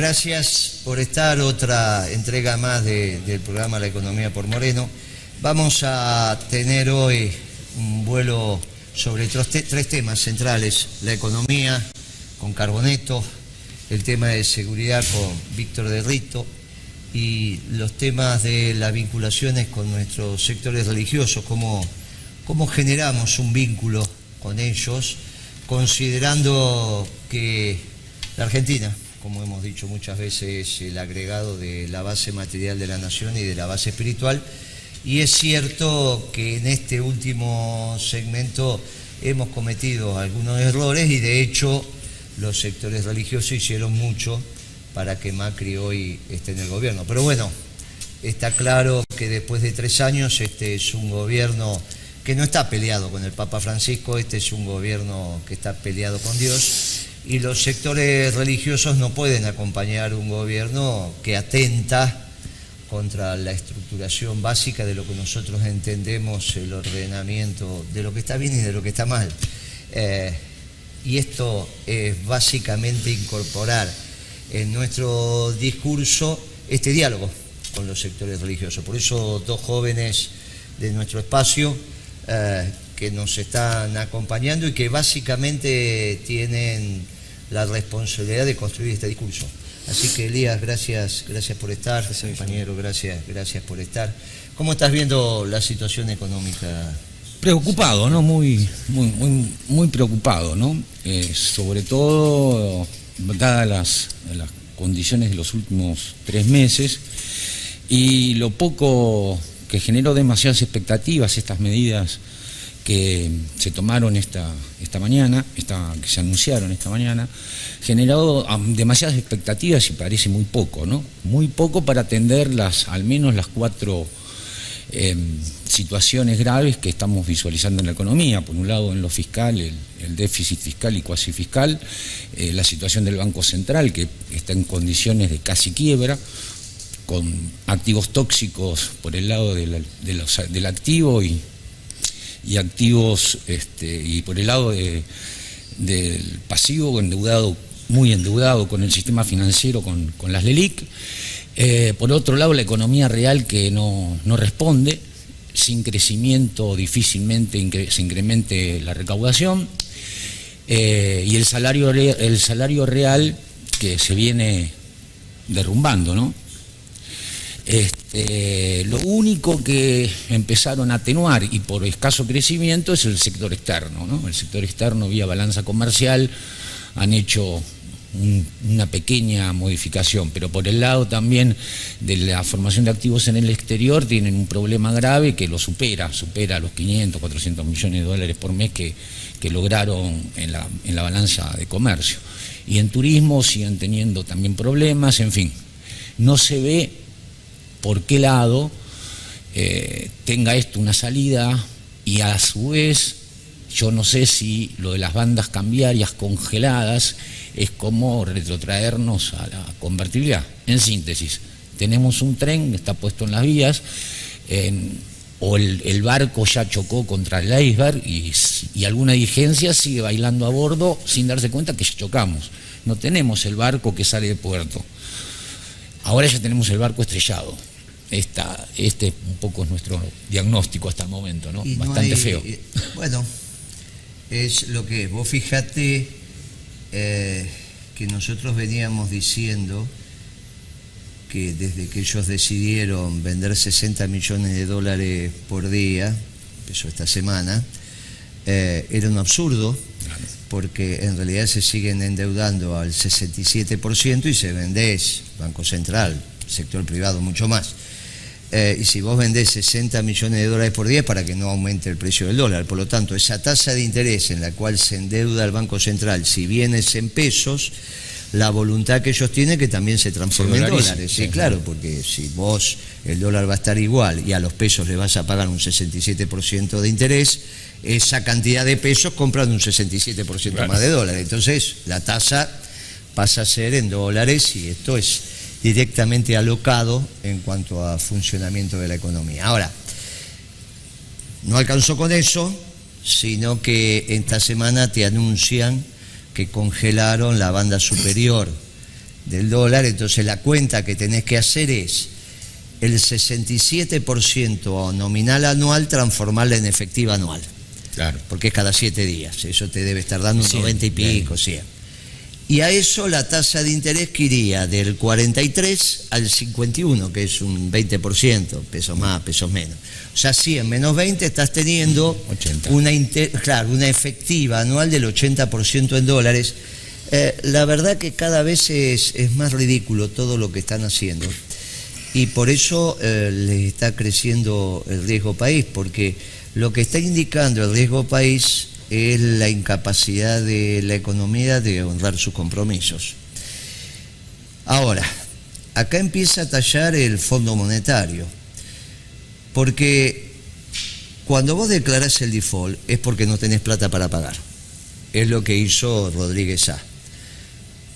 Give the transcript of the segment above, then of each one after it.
Gracias por estar, otra entrega más del programa La Economía por Moreno. Vamos a tener hoy un vuelo sobre tres temas centrales: la economía con Carboneto, el tema de seguridad con Víctor de Rito y los temas de las vinculaciones con nuestros sectores religiosos, cómo generamos un vínculo con ellos, considerando que la Argentina, como hemos dicho muchas veces, es el agregado de la base material de la nación y de la base espiritual. Y es cierto que en este último segmento hemos cometido algunos errores y de hecho los sectores religiosos hicieron mucho para que Macri hoy esté en el gobierno. Pero bueno, está claro que después de 3 años este es un gobierno que no está peleado con el Papa Francisco, este es un gobierno que está peleado con Dios, y los sectores religiosos no pueden acompañar un gobierno que atenta contra la estructuración básica de lo que nosotros entendemos el ordenamiento de lo que está bien y de lo que está mal. Y esto es básicamente incorporar en nuestro discurso este diálogo con los sectores religiosos. Por eso 2 jóvenes de nuestro espacio que nos están acompañando y que básicamente tienen la responsabilidad de construir este discurso. Así que Elías, gracias por estar, compañero, gracias por estar. ¿Cómo estás viendo la situación económica? Preocupado, ¿no? Muy preocupado, ¿no? Sobre todo, dadas las condiciones de los últimos 3 meses y lo poco que generó demasiadas expectativas estas medidas que se tomaron esta mañana, que se anunciaron esta mañana, generó demasiadas expectativas y parece muy poco, ¿no? Muy poco para atender al menos las 4 situaciones graves que estamos visualizando en la economía. Por un lado, en lo fiscal, el déficit fiscal y cuasi fiscal, la situación del Banco Central, que está en condiciones de casi quiebra, con activos tóxicos por el lado del activo y activos y por el lado del pasivo, muy endeudado con el sistema financiero, con las LELIQ. Por otro lado, la economía real que no responde, sin crecimiento difícilmente se incremente la recaudación, y el salario real que se viene derrumbando, ¿no? Lo único que empezaron a atenuar y por escaso crecimiento es el sector externo, ¿no? El sector externo, vía balanza comercial, han hecho una pequeña modificación, pero por el lado también de la formación de activos en el exterior tienen un problema grave que lo supera los 500, 400 millones de dólares por mes que lograron en la balanza de comercio. Y en turismo siguen teniendo también problemas, en fin, no se ve por qué lado tenga esto una salida, y a su vez yo no sé si lo de las bandas cambiarias congeladas es como retrotraernos a la convertibilidad. En síntesis, tenemos un tren que está puesto en las vías, o el barco ya chocó contra el iceberg y alguna dirigencia sigue bailando a bordo sin darse cuenta que ya chocamos. No tenemos el barco que sale de puerto. Ahora ya tenemos el barco estrellado. Este un poco es nuestro diagnóstico hasta el momento, ¿no? Bastante feo. Bueno, es lo que es. Vos fijate que nosotros veníamos diciendo que desde que ellos decidieron vender 60 millones de dólares por día, empezó esta semana, era un absurdo, porque en realidad se siguen endeudando al 67% y se vendés Banco Central, sector privado mucho más. Y si vos vendés 60 millones de dólares por día es para que no aumente el precio del dólar. Por lo tanto, esa tasa de interés en la cual se endeuda el Banco Central, si bien es en pesos, la voluntad que ellos tienen que también se transforme en dólares. Sí, claro, porque si vos el dólar va a estar igual y a los pesos le vas a pagar un 67% de interés, esa cantidad de pesos compran un 67% más de dólares. Entonces, la tasa pasa a ser en dólares y esto es directamente alocado en cuanto a funcionamiento de la economía. Ahora, no alcanzó con eso, sino que esta semana te anuncian que congelaron la banda superior del dólar, entonces la cuenta que tenés que hacer es el 67% nominal anual transformarla en efectiva anual. Claro. Porque es cada 7 días, eso te debe estar dando un 100, 90 y pico, 100. Y a eso la tasa de interés que iría del 43 al 51, que es un 20%, pesos más, pesos menos. O sea, 100 menos 20 estás teniendo 80. Una efectiva anual del 80% en dólares. La verdad que cada vez es más ridículo todo lo que están haciendo. Y por eso le está creciendo el riesgo país, porque lo que está indicando el riesgo país es la incapacidad de la economía de honrar sus compromisos. Ahora, acá empieza a tallar el Fondo Monetario, porque cuando vos declarás el default es porque no tenés plata para pagar. Es lo que hizo Rodríguez A.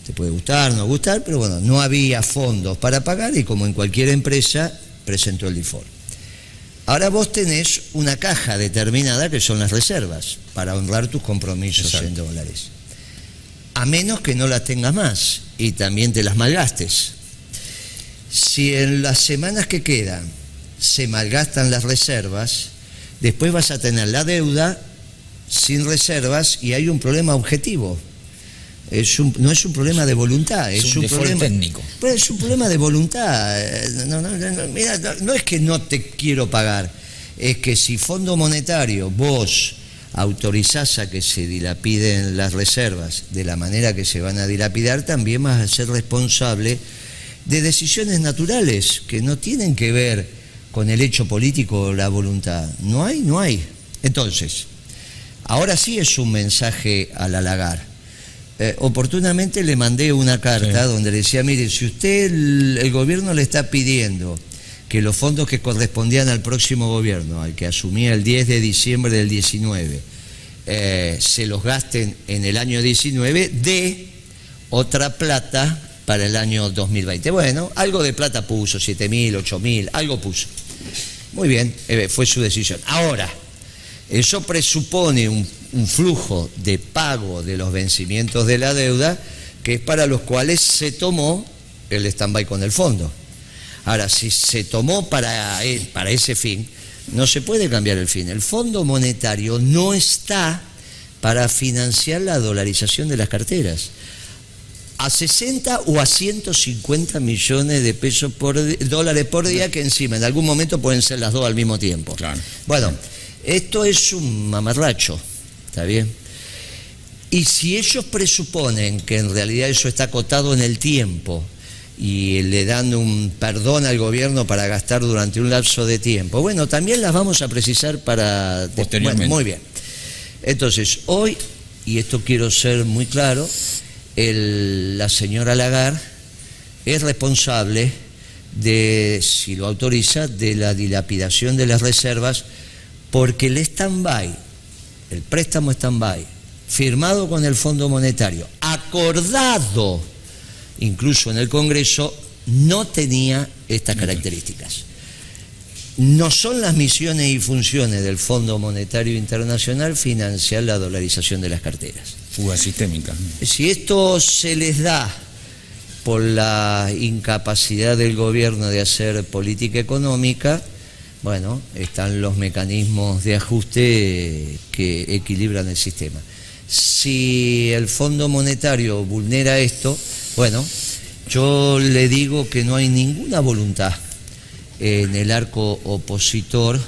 Te puede gustar, no gustar, pero bueno, no había fondos para pagar y como en cualquier empresa presentó el default. Ahora vos tenés una caja determinada que son las reservas para honrar tus compromisos. Exacto. En dólares. A menos que no las tengas más y también te las malgastes. Si en las semanas que quedan se malgastan las reservas, después vas a tener la deuda sin reservas y hay un problema objetivo. No es un problema de voluntad, es un problema técnico. Pues es un problema de voluntad. Mira, no es que no te quiero pagar, es que si Fondo Monetario vos autorizás a que se dilapiden las reservas de la manera que se van a dilapidar, también vas a ser responsable de decisiones naturales que no tienen que ver con el hecho político o la voluntad. No hay. Entonces, ahora sí es un mensaje al halagar. Oportunamente le mandé una carta donde le decía, mire, si usted, el gobierno le está pidiendo que los fondos que correspondían al próximo gobierno, al que asumía el 10 de diciembre del 19, se los gasten en el año 19, de otra plata para el año 2020. Bueno, algo de plata puso, 7.000, 8.000, algo puso. Muy bien, fue su decisión. Ahora, eso presupone un flujo de pago de los vencimientos de la deuda, que es para los cuales se tomó el stand-by con el fondo. Ahora, si se tomó para ese fin, no se puede cambiar el fin. El Fondo Monetario no está para financiar la dolarización de las carteras. A 60 o a 150 millones de pesos dólares por día, que encima en algún momento pueden ser las dos al mismo tiempo. Claro. Bueno, esto es un mamarracho. ¿Está bien? Y si ellos presuponen que en realidad eso está acotado en el tiempo y le dan un perdón al gobierno para gastar durante un lapso de tiempo, bueno, también las vamos a precisar para posteriormente. Bueno, muy bien. Entonces, hoy, y esto quiero ser muy claro, la señora Lagarde es responsable de, si lo autoriza, de la dilapidación de las reservas, porque el stand-by, el préstamo stand-by, firmado con el Fondo Monetario, acordado incluso en el Congreso, no tenía estas características. No son las misiones y funciones del Fondo Monetario Internacional financiar la dolarización de las carteras. Fuga sistémica. Si esto se les da por la incapacidad del gobierno de hacer política económica, bueno, están los mecanismos de ajuste que equilibran el sistema. Si el Fondo Monetario vulnera esto, bueno, yo le digo que no hay ninguna voluntad en el arco opositor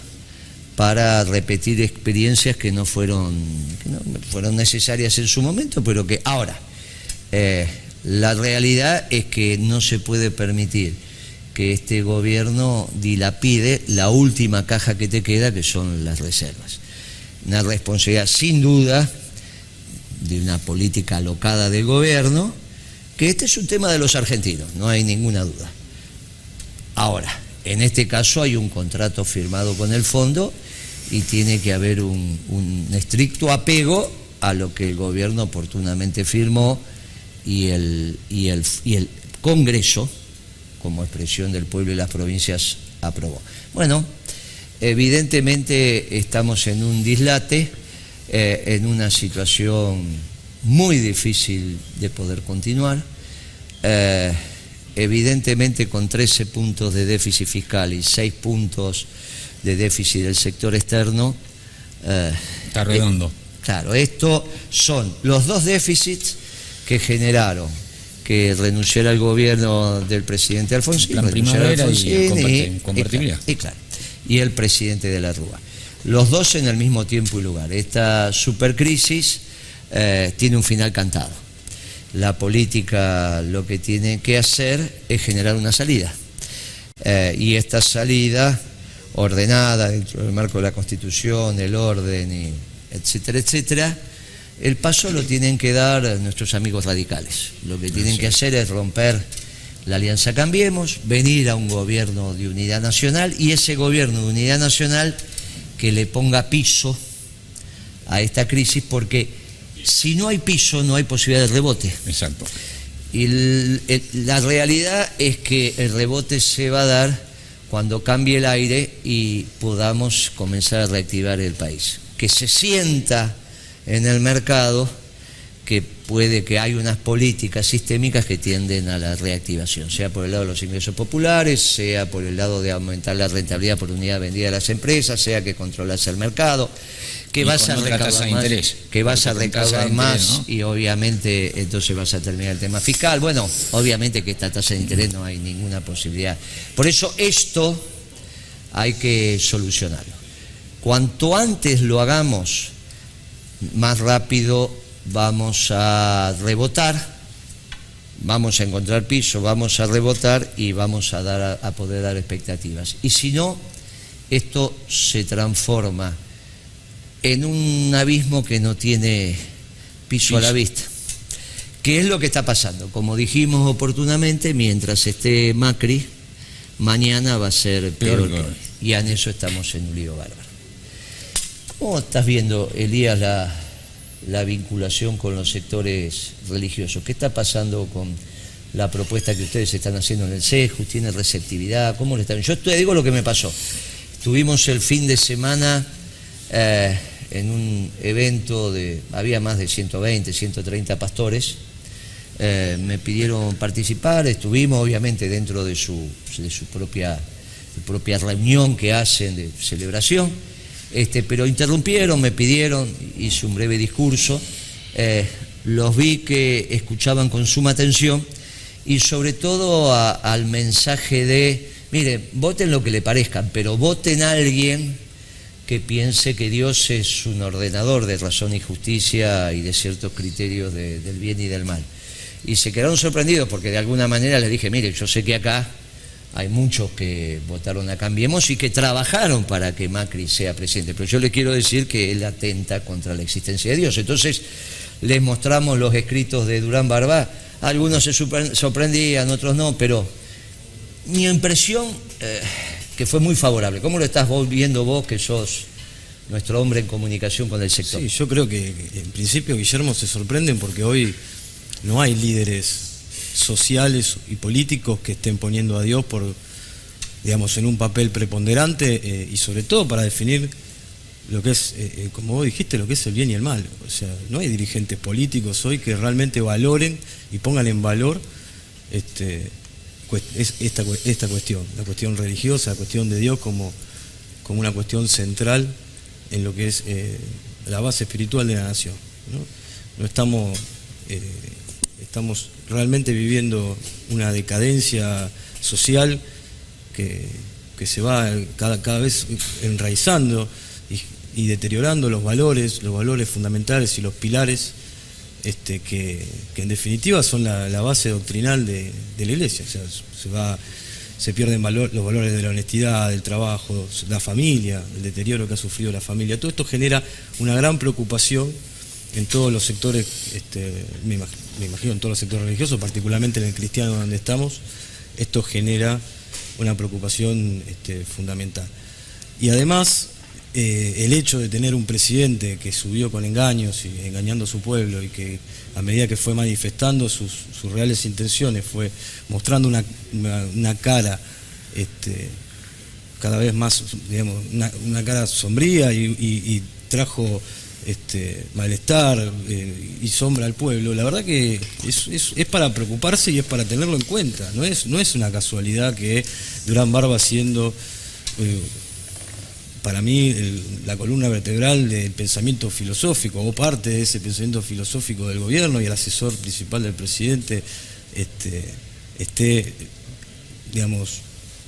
para repetir experiencias que no fueron necesarias en su momento, pero que ahora, la realidad es que no se puede permitir que este gobierno dilapide la última caja que te queda, que son las reservas. Una responsabilidad sin duda de una política alocada del gobierno, que este es un tema de los argentinos, no hay ninguna duda. Ahora, en este caso hay un contrato firmado con el fondo y tiene que haber un estricto apego a lo que el gobierno oportunamente firmó y el Congreso, como expresión del pueblo y las provincias, aprobó. Bueno, evidentemente estamos en un dislate, en una situación muy difícil de poder continuar. evidentemente con 13 puntos de déficit fiscal y 6 puntos de déficit del sector externo. Está redondo. Claro, estos son los dos déficits que generaron que renunciara al gobierno del presidente Alfonsín, Plan Primavera y convertibilidad. Y el presidente de la Rúa. Los dos en el mismo tiempo y lugar. Esta supercrisis tiene un final cantado. La política lo que tiene que hacer es generar una salida. Y esta salida ordenada dentro del marco de la Constitución, el orden, etcétera, etcétera, el paso lo tienen que dar nuestros amigos radicales. Lo que tienen que hacer es romper la Alianza Cambiemos, venir a un gobierno de unidad nacional, y ese gobierno de unidad nacional que le ponga piso a esta crisis, porque si no hay piso no hay posibilidad de rebote. Exacto. Y la realidad es que el rebote se va a dar cuando cambie el aire y podamos comenzar a reactivar el país. Que se sienta en el mercado que puede que hay unas políticas sistémicas que tienden a la reactivación, sea por el lado de los ingresos populares, sea por el lado de aumentar la rentabilidad por unidad vendida de las empresas, sea que controlase el mercado, que vas a recaudar más, ¿no? Y obviamente entonces vas a terminar el tema fiscal. Bueno, obviamente que esta tasa de interés no hay ninguna posibilidad. Por eso esto hay que solucionarlo. Cuanto antes lo hagamos, más rápido vamos a rebotar, vamos a encontrar piso, vamos a rebotar y vamos a poder dar expectativas. Y si no, esto se transforma en un abismo que no tiene piso a la vista. ¿Qué es lo que está pasando? Como dijimos oportunamente, mientras esté Macri, mañana va a ser peor que hoy. Y en eso estamos en un lío bárbaro. ¿Cómo estás viendo, Elías, la vinculación con los sectores religiosos? ¿Qué está pasando con la propuesta que ustedes están haciendo en el CEJU? ¿Tiene receptividad? ¿Cómo le están? Yo te digo lo que me pasó. Estuvimos el fin de semana en un evento había más de 120, 130 pastores. Me pidieron participar, estuvimos obviamente dentro de su propia reunión que hacen de celebración. Pero interrumpieron, me pidieron, hice un breve discurso, los vi que escuchaban con suma atención y sobre todo al mensaje de, mire, voten lo que le parezcan, pero voten a alguien que piense que Dios es un ordenador de razón y justicia y de ciertos criterios del bien y del mal. Y se quedaron sorprendidos porque de alguna manera les dije, mire, yo sé que acá hay muchos que votaron a Cambiemos y que trabajaron para que Macri sea presidente, pero yo les quiero decir que él atenta contra la existencia de Dios. Entonces les mostramos los escritos de Durán Barbá, algunos se sorprendían, otros no, pero mi impresión que fue muy favorable. ¿Cómo lo estás viendo vos, que sos nuestro hombre en comunicación con el sector? Sí, yo creo que en principio, Guillermo, se sorprenden porque hoy no hay líderes sociales y políticos que estén poniendo a Dios en un papel preponderante y sobre todo para definir lo que es, como vos dijiste, lo que es el bien y el mal. O sea, no hay dirigentes políticos hoy que realmente valoren y pongan en valor esta cuestión, la cuestión religiosa, la cuestión de Dios como una cuestión central en lo que es la base espiritual de la nación, ¿no? Estamos realmente viviendo una decadencia social que se va cada vez enraizando y deteriorando los valores fundamentales y los pilares que en definitiva son la base doctrinal de la Iglesia. O sea, se pierden los valores de la honestidad, del trabajo, la familia, el deterioro que ha sufrido la familia. Todo esto genera una gran preocupación en todos los sectores, me imagino en todos los sectores religiosos, particularmente en el cristiano donde estamos. Esto genera una preocupación fundamental. Y además, el hecho de tener un presidente que subió con engaños y engañando a su pueblo y que a medida que fue manifestando sus reales intenciones fue mostrando una cara cada vez más, digamos, una cara sombría y trajo malestar y sombra al pueblo, la verdad que es para preocuparse y es para tenerlo en cuenta. No es una casualidad que Durán Barba, siendo para mí la columna vertebral del pensamiento filosófico o parte de ese pensamiento filosófico del gobierno y el asesor principal del presidente, esté, digamos,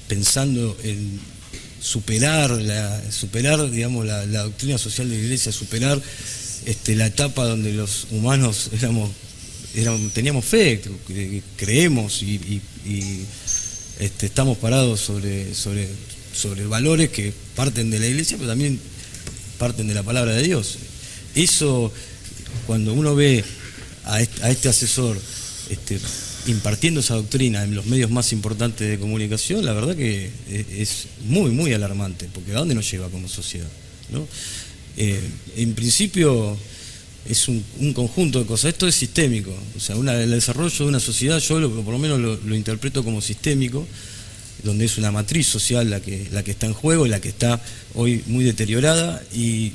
pensando en superar digamos, la doctrina social de la Iglesia, superar la etapa donde los humanos teníamos fe, creemos y estamos parados sobre valores que parten de la Iglesia, pero también parten de la palabra de Dios. Eso, cuando uno ve a este asesor impartiendo esa doctrina en los medios más importantes de comunicación, la verdad que es muy, muy alarmante, porque ¿a dónde nos lleva como sociedad? ¿No? En principio es un conjunto de cosas, esto es sistémico, o sea, el desarrollo de una sociedad, yo por lo menos lo interpreto como sistémico, donde es una matriz social la que está en juego y la que está hoy muy deteriorada, y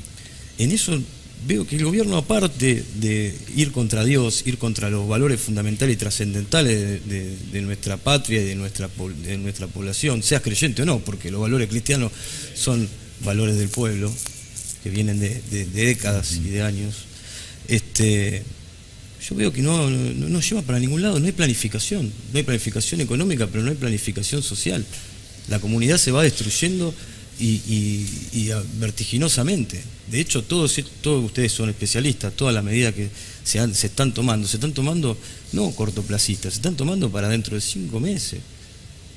en eso veo que el gobierno, aparte de ir contra Dios, ir contra los valores fundamentales y trascendentales de nuestra patria y de nuestra población, seas creyente o no, porque los valores cristianos son valores del pueblo, que vienen de décadas y de años, yo veo que no lleva para ningún lado, no hay planificación económica, pero no hay planificación social. La comunidad se va destruyendo y vertiginosamente. De hecho, todos ustedes son especialistas, todas las medidas que se están tomando no cortoplacistas, se están tomando para dentro de 5 meses.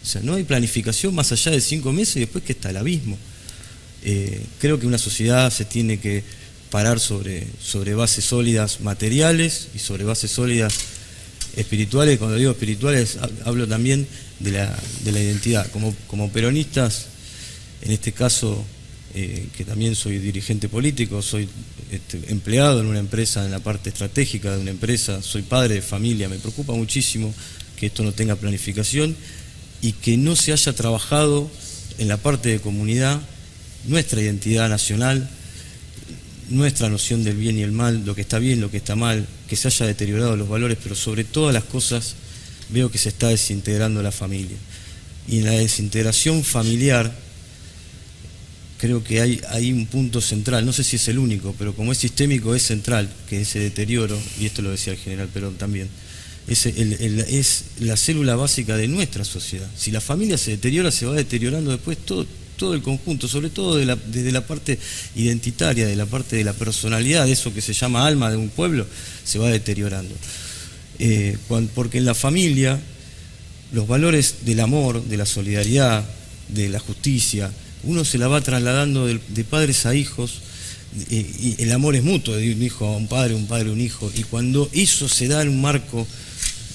O sea, no hay planificación más allá de 5 meses y después que está el abismo. Creo que una sociedad se tiene que parar sobre bases sólidas materiales y sobre bases sólidas espirituales. Cuando digo espirituales hablo también de la identidad. Como peronistas, en este caso, que también soy dirigente político, soy empleado en una empresa, en la parte estratégica de una empresa, soy padre de familia, me preocupa muchísimo que esto no tenga planificación y que no se haya trabajado en la parte de comunidad nuestra identidad nacional, nuestra noción del bien y el mal, lo que está bien, lo que está mal, que se haya deteriorado los valores, pero sobre todas las cosas veo que se está desintegrando la familia. Y en la desintegración familiar creo que hay un punto central, no sé si es el único, pero como es sistémico es central, que ese deterioro, y esto lo decía el general Perón también, es la célula básica de nuestra sociedad. Si la familia se deteriora, se va deteriorando después todo el conjunto, sobre todo desde la parte identitaria, de la parte de la personalidad, de eso que se llama alma de un pueblo, se va deteriorando. Porque en la familia los valores del amor, de la solidaridad, de la justicia, uno se la va trasladando de padres a hijos, y el amor es mutuo, de un hijo a un padre a un hijo, y cuando eso se da en un marco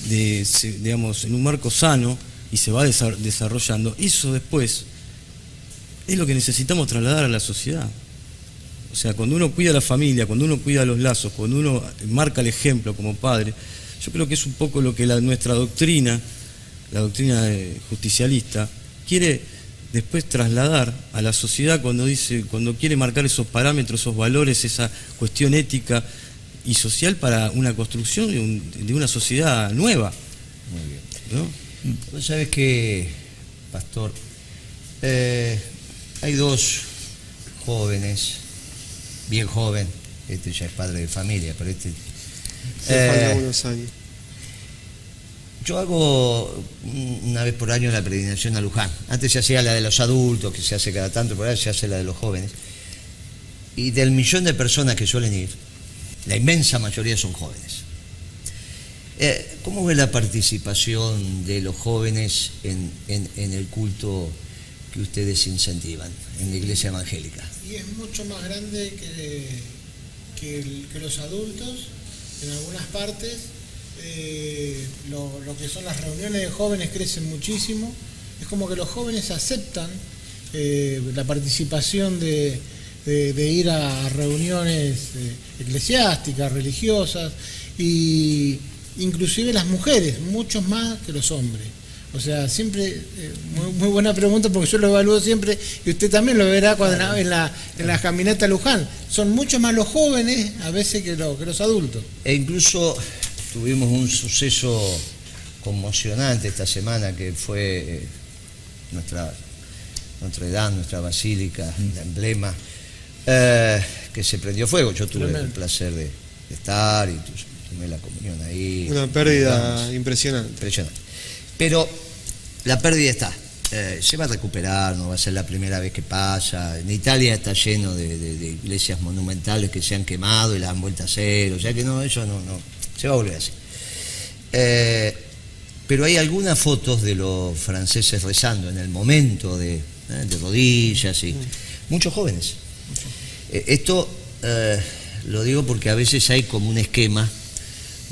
en un marco sano y se va desarrollando, eso después es lo que necesitamos trasladar a la sociedad. O sea, cuando uno cuida a la familia, cuando uno cuida los lazos, cuando uno marca el ejemplo como padre, yo creo que es un poco lo que nuestra doctrina, la doctrina justicialista, quiere después trasladar a la sociedad cuando quiere marcar esos parámetros, esos valores, esa cuestión ética y social para una construcción de una sociedad nueva. Muy bien. ¿No? Vos sabés que, Pastor, hay 2 jóvenes, bien joven, este ya es padre de familia, pero Le faltan unos años. yo hago una vez por año la peregrinación a Luján. Antes se hacía la de los adultos, que se hace cada tanto, pero ahora se hace la de los jóvenes. Y del millón de personas que suelen ir, la inmensa mayoría son jóvenes. ¿Cómo ve la participación de los jóvenes en el culto que ustedes incentivan en la iglesia evangélica? Y es mucho más grande que los adultos en algunas partes. Lo que son las reuniones de jóvenes crecen muchísimo. Es como que los jóvenes aceptan la participación de ir a reuniones eclesiásticas, religiosas, y inclusive las mujeres, muchos más que los hombres. O sea, siempre, muy buena pregunta porque yo lo evalúo siempre y usted también lo verá cuando en la caminata a Luján. Son mucho más los jóvenes a veces que los adultos. E incluso tuvimos un suceso conmocionante esta semana que fue Notre Dame, nuestra basílica, el emblema, que se prendió fuego. Yo tuve el placer de estar y tomé la comunión ahí. Una pérdida impresionante. Pero la pérdida está. Se va a recuperar, no va a ser la primera vez que pasa. En Italia está lleno de iglesias monumentales que se han quemado y las han vuelto a hacer. O sea que no, eso no se va a volver a hacer. Pero hay algunas fotos de los franceses rezando en el momento de rodillas y muchos jóvenes. Esto lo digo porque a veces hay como un esquema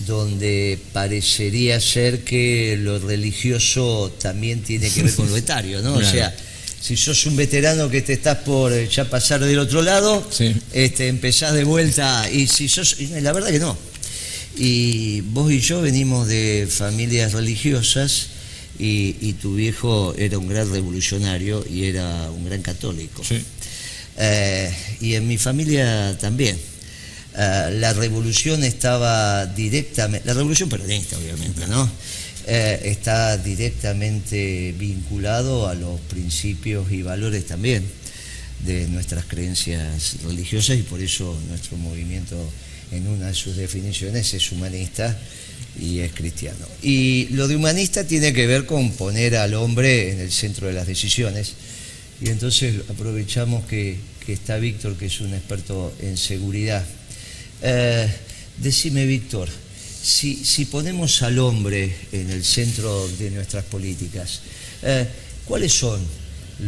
donde parecería ser que lo religioso también tiene que ver con lo etario, ¿no? Claro. O sea, si sos un veterano que te estás por ya pasar del otro lado, sí, empezás de vuelta, y si sos, la verdad que no. Y vos y yo venimos de familias religiosas y tu viejo era un gran revolucionario y era un gran católico. Sí. Y en mi familia también. La revolución estaba directamente, la revolución peronista obviamente, ¿no? Está directamente vinculado a los principios y valores también de nuestras creencias religiosas, y por eso nuestro movimiento en una de sus definiciones es humanista y es cristiano. Y lo de humanista tiene que ver con poner al hombre en el centro de las decisiones, y entonces aprovechamos que está Víctor, que es un experto en seguridad. Decime, Víctor, si ponemos al hombre en el centro de nuestras políticas, ¿cuáles son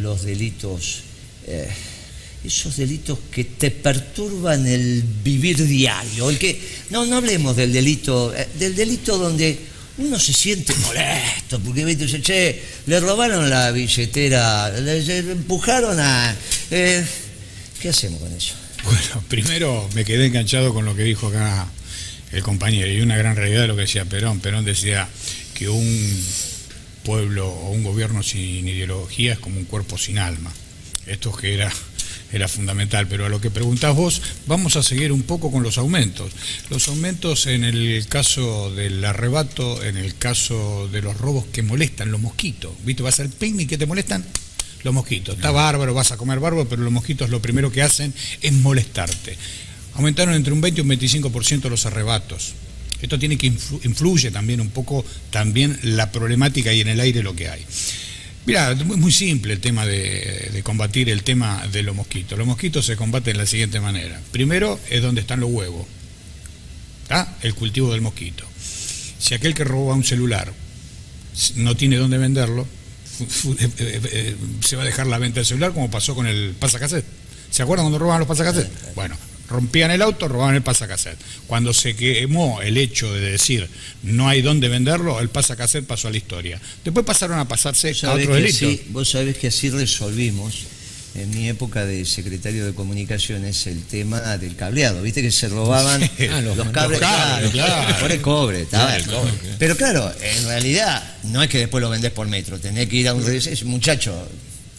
los delitos, esos delitos que te perturban el vivir diario? No hablemos del delito donde uno se siente molesto, porque dice, che, le robaron la billetera, le empujaron a... ¿Qué hacemos con eso? Bueno, primero me quedé enganchado con lo que dijo acá el compañero, y una gran realidad de lo que decía Perón. Perón decía que un pueblo o un gobierno sin ideología es como un cuerpo sin alma. Esto que era fundamental, pero a lo que preguntás vos, vamos a seguir un poco con los aumentos. Los aumentos en el caso del arrebato, en el caso de los robos que molestan, los mosquitos. ¿Viste? Vas al picnic que te molestan los mosquitos. Está bárbaro, vas a comer bárbaro, pero los mosquitos lo primero que hacen es molestarte. Aumentaron entre un 20 y un 25% los arrebatos. Esto tiene que influye también un poco también la problemática y en el aire lo que hay. Mirá, es muy simple el tema de combatir el tema de los mosquitos. Los mosquitos se combaten de la siguiente manera. Primero es donde están los huevos, ¿tá? El cultivo del mosquito. Si aquel que roba un celular no tiene dónde venderlo, se va a dejar la venta del celular, como pasó con el pasacassette. ¿Se acuerdan cuando robaban los pasacassettes? Bueno, rompían el auto, robaban el pasacassette. Cuando se quemó el hecho de decir no hay dónde venderlo, el pasacassette pasó a la historia. Después pasaron a pasarse a otro delito. Vos sabés que así resolvimos, en mi época de secretario de Comunicaciones, el tema del cableado. Viste que se robaban los cables, claro. Por el cobre. Pero claro, en realidad no es que después lo vendés por metro, tenés que ir a un muchacho,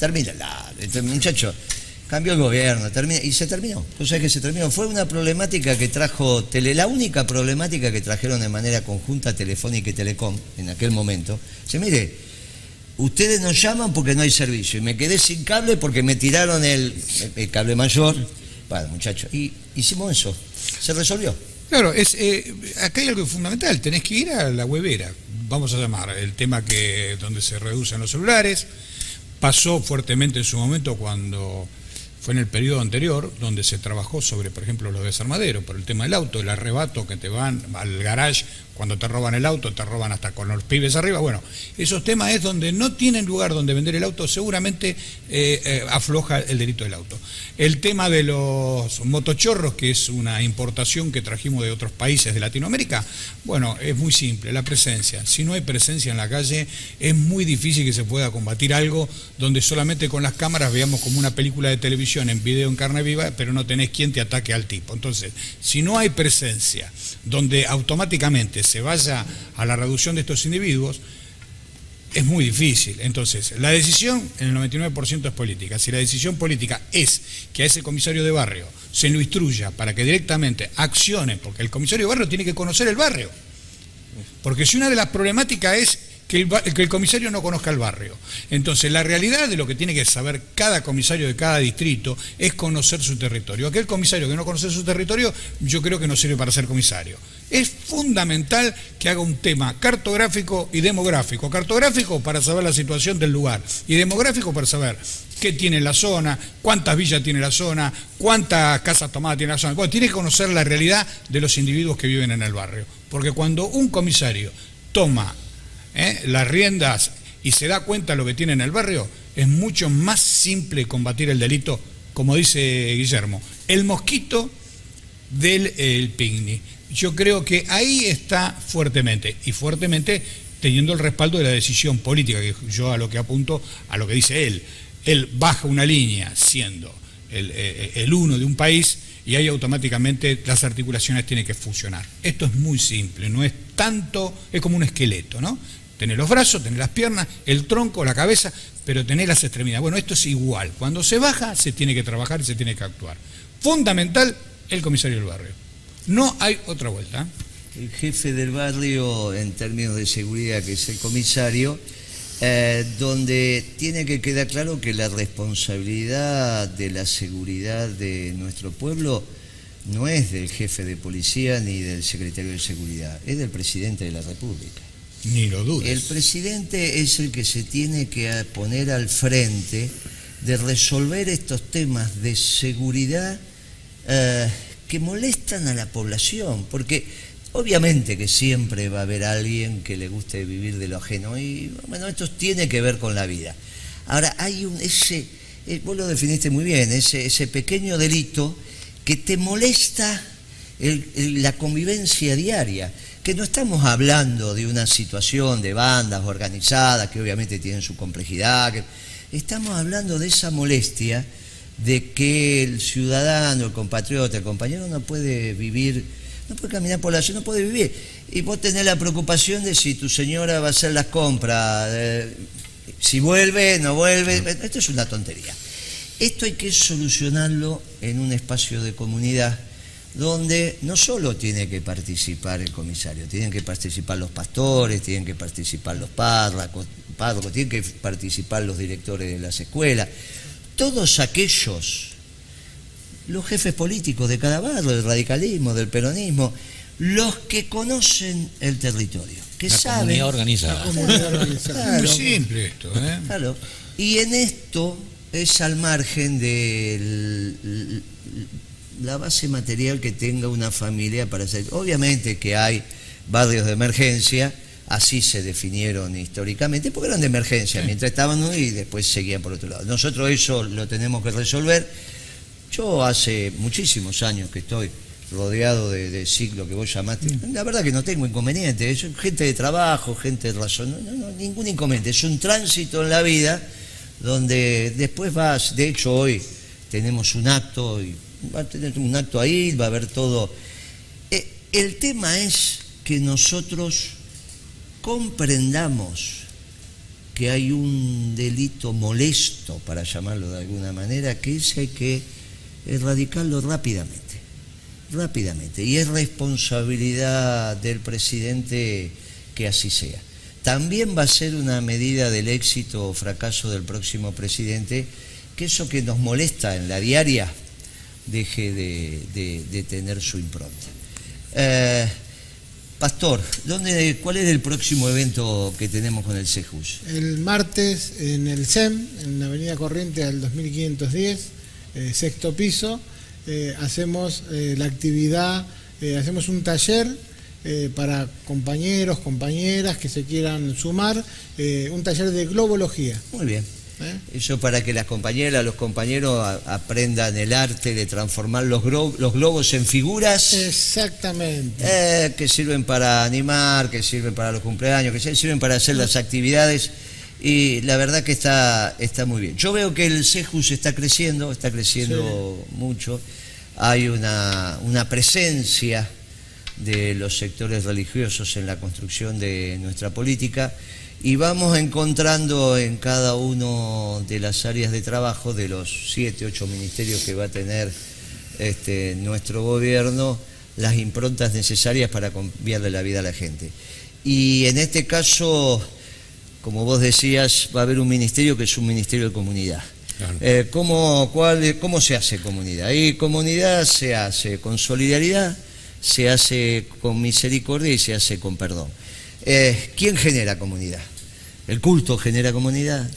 termínala, muchacho, cambió el gobierno, y se terminó. O sea que se terminó. Fue una problemática que trajo la única problemática que trajeron de manera conjunta Telefónica y Telecom en aquel momento. Mire, ustedes nos llaman porque no hay servicio, y me quedé sin cable porque me tiraron el cable mayor. Bueno, muchachos, y hicimos eso, se resolvió. Claro, acá hay algo fundamental, tenés que ir a la huevera, vamos a llamar, el tema donde se reducen los celulares. Pasó fuertemente en su momento cuando fue en el periodo anterior, donde se trabajó sobre, por ejemplo, los desarmaderos, por el tema del auto, el arrebato que te van al garage, cuando te roban el auto, te roban hasta con los pibes arriba. Bueno, esos temas es donde no tienen lugar donde vender el auto, seguramente afloja el delito del auto. El tema de los motochorros, que es una importación que trajimos de otros países de Latinoamérica, bueno, es muy simple, la presencia. Si no hay presencia en la calle, es muy difícil que se pueda combatir algo donde solamente con las cámaras veamos como una película de televisión en video en carne viva, pero no tenés quien te ataque al tipo. Entonces, si no hay presencia donde automáticamente se vaya a la reducción de estos individuos, es muy difícil. Entonces, la decisión en el 99% es política. Si la decisión política es que a ese comisario de barrio se lo instruya para que directamente accione, porque el comisario de barrio tiene que conocer el barrio. Porque si una de las problemáticas es que el comisario no conozca el barrio. Entonces, la realidad de lo que tiene que saber cada comisario de cada distrito es conocer su territorio. Aquel comisario que no conoce su territorio, yo creo que no sirve para ser comisario. Es fundamental que haga un tema cartográfico y demográfico. Cartográfico para saber la situación del lugar y demográfico para saber qué tiene la zona, cuántas villas tiene la zona, cuántas casas tomadas tiene la zona. Bueno, tiene que conocer la realidad de los individuos que viven en el barrio. Porque cuando un comisario toma las riendas y se da cuenta de lo que tiene en el barrio, es mucho más simple combatir el delito, como dice Guillermo, el mosquito del picnic. Yo creo que ahí está fuertemente, y fuertemente teniendo el respaldo de la decisión política, que yo a lo que apunto, a lo que dice él baja una línea siendo el uno de un país, y ahí automáticamente las articulaciones tienen que fusionar. Esto es muy simple, no es tanto, es como un esqueleto, ¿no? Tener los brazos, tener las piernas, el tronco, la cabeza, pero tener las extremidades. Bueno, esto es igual. Cuando se baja, se tiene que trabajar y se tiene que actuar. Fundamental, el comisario del barrio. No hay otra vuelta. El jefe del barrio, en términos de seguridad, que es el comisario, donde tiene que quedar claro que la responsabilidad de la seguridad de nuestro pueblo no es del jefe de policía ni del secretario de seguridad, es del presidente de la República. Ni lo dudes. El presidente es el que se tiene que poner al frente de resolver estos temas de seguridad que molestan a la población, porque obviamente que siempre va a haber alguien que le guste vivir de lo ajeno, y bueno, esto tiene que ver con la vida. Ahora, hay vos lo definiste muy bien, ese pequeño delito que te molesta la convivencia diaria, que no estamos hablando de una situación de bandas organizadas, que obviamente tienen su complejidad, estamos hablando de esa molestia de que el ciudadano, el compatriota, el compañero no puede vivir, no puede caminar por la ciudad, no puede vivir. Y vos tenés la preocupación de si tu señora va a hacer las compras, si vuelve, no vuelve. Esto es una tontería. Esto hay que solucionarlo en un espacio de comunidad donde no solo tiene que participar el comisario, tienen que participar los pastores, tienen que participar los párrocos, tienen que participar los directores de las escuelas, todos aquellos, los jefes políticos de cada barrio, del radicalismo, del peronismo, los que conocen el territorio, que la saben. Comunidad organizada. La comunidad organizada. Muy simple esto, ¿eh? Claro. Y en esto es al margen de la base material que tenga una familia para hacer. Obviamente que hay barrios de emergencia, así se definieron históricamente, porque eran de emergencia, mientras estaban uno y después seguían por otro lado. Nosotros eso lo tenemos que resolver. Yo hace muchísimos años que estoy rodeado de ciclo que vos llamaste. La verdad que no tengo inconveniente, es gente de trabajo, gente de razón, no, ningún inconveniente. Es un tránsito en la vida donde después vas, de hecho hoy tenemos un acto, y va a tener un acto ahí, va a haber todo. El tema es que nosotros comprendamos que hay un delito molesto, para llamarlo de alguna manera, que ese hay que erradicarlo rápidamente. Y es responsabilidad del presidente que así sea. También va a ser una medida del éxito o fracaso del próximo presidente, que eso que nos molesta en la diaria deje de tener su impronta. Pastor, ¿cuál es el próximo evento que tenemos con el CEJUS? El martes en el SEM, en la avenida Corrientes al 2510, sexto piso, hacemos la actividad, hacemos un taller para compañeros, compañeras que se quieran sumar, un taller de globología. Muy bien. Eso para que las compañeras, los compañeros aprendan el arte de transformar los globos en figuras. Exactamente. Que sirven para animar, que sirven para los cumpleaños, que sirven para hacer las actividades. Y la verdad que está muy bien. Yo veo que el CEJUS está creciendo sí, mucho. Hay una presencia de los sectores religiosos en la construcción de nuestra política, y vamos encontrando en cada uno de las áreas de trabajo de los 7, 8 ministerios que va a tener nuestro gobierno las improntas necesarias para cambiarle la vida a la gente. Y en este caso, como vos decías, va a haber un ministerio que es un ministerio de comunidad. Claro. ¿Cómo se hace comunidad? Y comunidad se hace con solidaridad, se hace con misericordia y se hace con perdón. ¿Quién genera comunidad? El culto genera comunidad,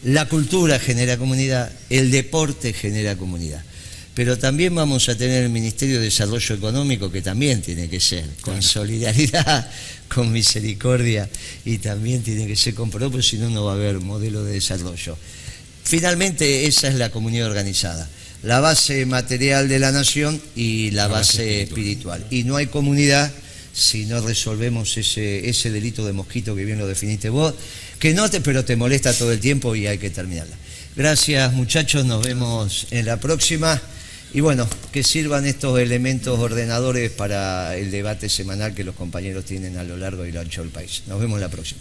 la cultura genera comunidad, el deporte genera comunidad. Pero también vamos a tener el Ministerio de Desarrollo Económico, que también tiene que ser con solidaridad, con misericordia, y también tiene que ser con perdón, porque si no, no va a haber modelo de desarrollo. Finalmente, esa es la comunidad organizada, la base material de la nación y la base espiritual. Y no hay comunidad si no resolvemos ese delito de mosquito que bien lo definiste vos, pero te molesta todo el tiempo y hay que terminarla. Gracias, muchachos, nos vemos en la próxima. Y bueno, que sirvan estos elementos ordenadores para el debate semanal que los compañeros tienen a lo largo y lo ancho del país. Nos vemos en la próxima.